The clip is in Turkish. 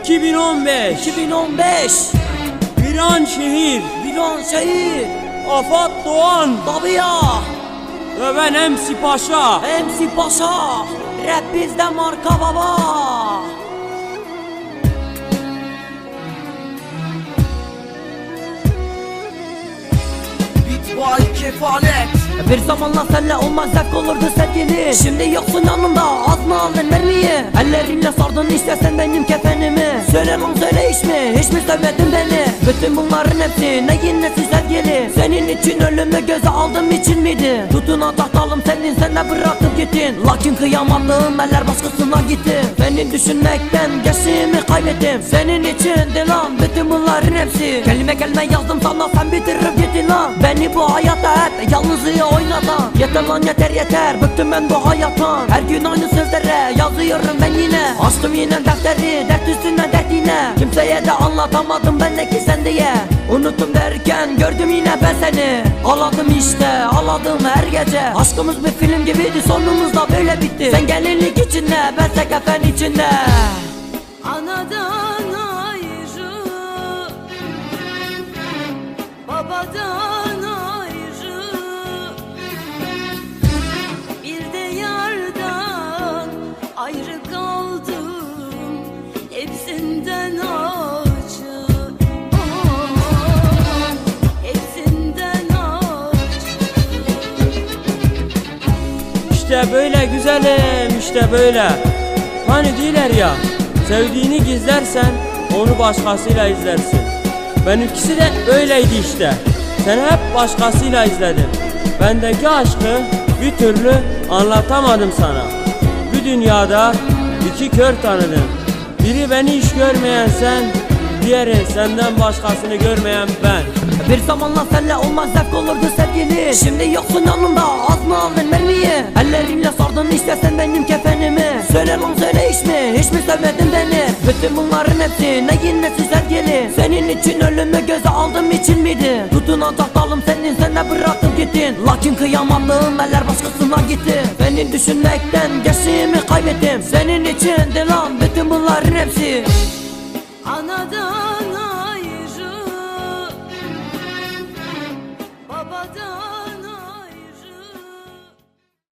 2015 Viranşehir Afat Doğan Tabii ya. ve ben MC Paşa. MC Paşa. Rap bizde marka baba. Vay kefalet. Bir zamanlar senle olmaz zevk olurdu sevgili. Şimdi yoksun yanımda, az mı aldın mermiyi? Ellerinle sardın işte sen benim kefenimi. Söyle lan söyle hiç mi sevmedin beni? Bütün bunların hepsi neyin nesi sevgili? Senin için ölümü göze aldım için miydi? Tutunacak dalım senin, sen de bırakıp gittin. Lakin kıyamadığım eller başkasına gitti. Beni düşünmekten gençliğimi kaybettim. Senin içindi lan bütün bunların hepsi. Kelime kelime yazdım sana, sen bitirip gittin lan. Beni bu hayatta hep yalnızlığı oynatan. Yeter lan yeter, bıktım ben bu hayattan. Her gün aynı sözlere yazıyorum ben yine. Açtım yine defteri, dert üstüne dert yine. Kimseye de anlatamadım bendeki sen diye. Unuttum derken gördüm yine ben seni. Ağladım işte, ağladım her gece. Aşkımız bir film gibiydi, sonumuz da böyle bitti. Sen gelinlik içinde, bense kefen içinde. Anadan ayrı, babadan ayrı, bir de yardan ayrı kaldım. Hepsinden acı, hepsinden acı. İşte böyle güzelim, işte böyle. Hani diyorlar ya, sevdiğini gizlersen onu başkasıyla izlersin. Benimkisi de öyleydi işte. Sen hep başkasıyla izledin. Bendeki aşkı bir türlü anlatamadım sana. Bu dünyada iki kör tanıdım. Biri beni hiç görmeyen sen, diğeri senden başkasını görmeyen ben. Bir zamanlar senle olmaz zevk olurdu sevgili. Şimdi yoksun yanımda, az mı aldın mermiyi? Ellerinle sardın işte sen benim kefenimi. Söyle lan söyle hiç mi sevmedin beni? Bütün bunların hepsi neyin nesi sevgili? Senin için ölümü göze aldım için miydi? Tutunacak dalım senin, sen de bırakıp gittin. Lakin kıyamadığım eller başkasına gitti. Beni düşünmekten gençliğimi kaybettim. Senin içindi lan bütün bunların hepsi. Anadan